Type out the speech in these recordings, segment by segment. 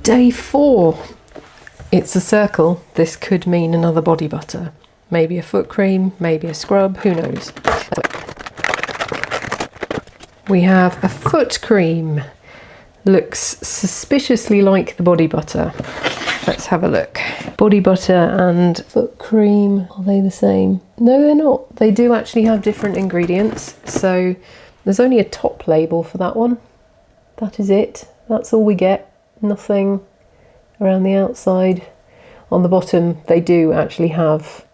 Day 4. It's a circle. This could mean another body butter. Maybe a foot cream, maybe a scrub, who knows. We have a foot cream. Looks suspiciously like the body butter. Let's have a look. Body butter and foot cream, are they the same? No, they're not. They do actually have different ingredients. So there's only a top label for that one. That is it. That's all we get. Nothing around the outside. On the bottom, they do actually have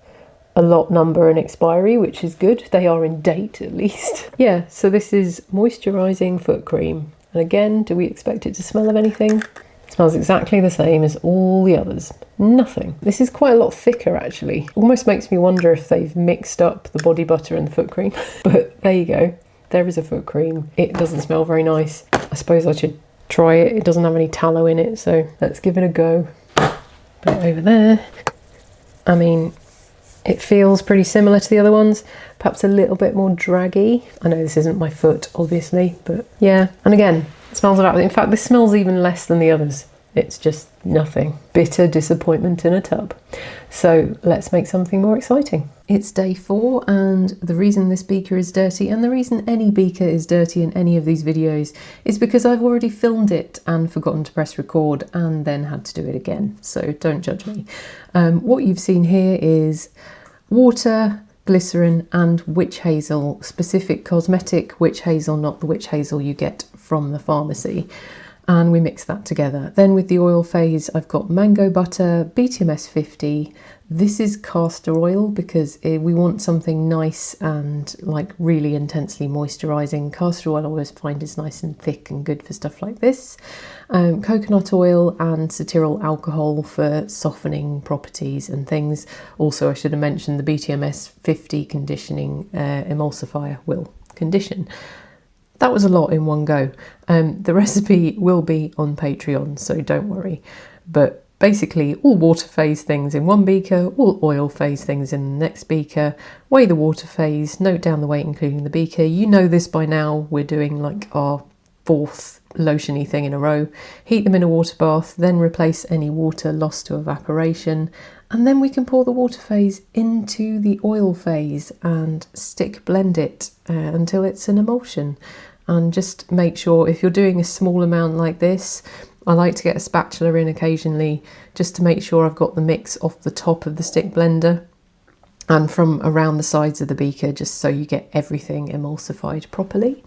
a lot number and expiry, which is good. They are in date at least. Yeah, so this is moisturising foot cream. And again, do we expect it to smell of anything? It smells exactly the same as all the others. Nothing. This is quite a lot thicker actually. Almost makes me wonder if they've mixed up the body butter and the foot cream. But there you go. There is a foot cream. It doesn't smell very nice. I suppose I should try it. It doesn't have any tallow in it, so let's give it a go. Put it over there. I mean, it feels pretty similar to the other ones, perhaps a little bit more draggy. I know this isn't my foot, obviously, but yeah. And again, it smells about it. In fact, this smells even less than the others. It's just nothing. Bitter disappointment in a tub. So let's make something more exciting. It's day 4, and the reason this beaker is dirty, and the reason any beaker is dirty in any of these videos, is because I've already filmed it and forgotten to press record and then had to do it again. So don't judge me. What you've seen here is water, glycerin and witch hazel, specific cosmetic witch hazel, not the witch hazel you get from the pharmacy. And we mix that together. Then with the oil phase, I've got mango butter, BTMS 50. This is castor oil because we want something nice and like really intensely moisturising. Castor oil I always find is nice and thick and good for stuff like this. Coconut oil and cetyl alcohol for softening properties and things. Also, I should have mentioned the BTMS 50 conditioning emulsifier will condition. That was a lot in one go. The recipe will be on Patreon, so don't worry. But basically, all water phase things in one beaker, all oil phase things in the next beaker. Weigh the water phase, note down the weight including the beaker. You know this by now. We're doing like our 4th lotiony thing in a row. Heat them in a water bath, then replace any water lost to evaporation. And then we can pour the water phase into the oil phase and blend it until it's an emulsion. And just make sure, if you're doing a small amount like this, I like to get a spatula in occasionally just to make sure I've got the mix off the top of the stick blender and from around the sides of the beaker, just so you get everything emulsified properly.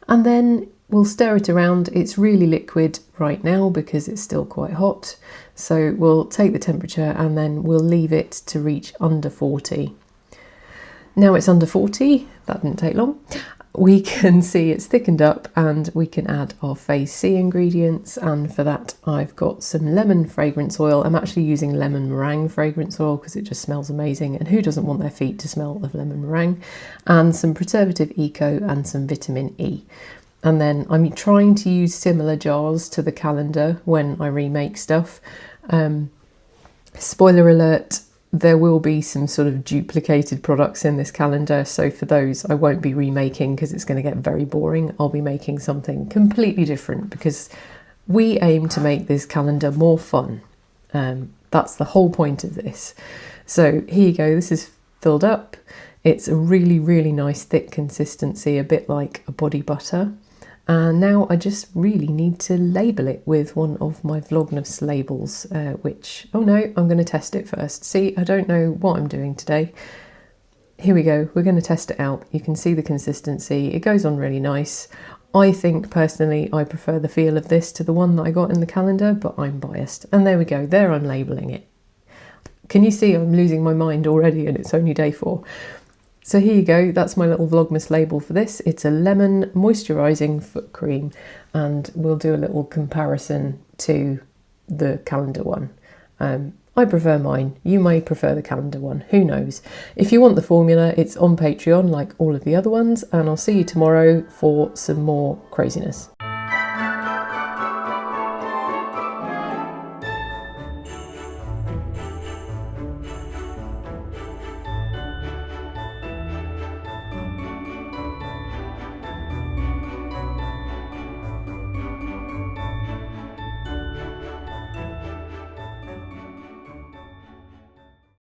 And then we'll stir it around. It's really liquid right now because it's still quite hot. So we'll take the temperature and then we'll leave it to reach under 40. Now it's under 40, that didn't take long. We can see it's thickened up and we can add our phase C ingredients, and for that I've got some lemon fragrance oil. I'm actually using lemon meringue fragrance oil because it just smells amazing, and who doesn't want their feet to smell of lemon meringue, and some preservative eco and some vitamin E. And then I'm trying to use similar jars to the calendar when I remake stuff. Spoiler alert, there will be some sort of duplicated products in this calendar, so for those I won't be remaking because it's going to get very boring. I'll be making something completely different because we aim to make this calendar more fun. That's the whole point of this. So here you go, this is filled up. It's a really, really nice thick consistency, a bit like a body butter. And now I just really need to label it with one of my Vlogmas labels, which, oh no, I'm going to test it first. See, I don't know what I'm doing today. Here we go, we're going to test it out. You can see the consistency, it goes on really nice. I think personally I prefer the feel of this to the one that I got in the calendar, but I'm biased. And there we go, there I'm labelling it. Can you see I'm losing my mind already and it's only day 4? So here you go, that's my little Vlogmas label for this. It's a lemon moisturising foot cream, and we'll do a little comparison to the calendar one. I prefer mine, you may prefer the calendar one, who knows. If you want the formula, it's on Patreon like all of the other ones, and I'll see you tomorrow for some more craziness.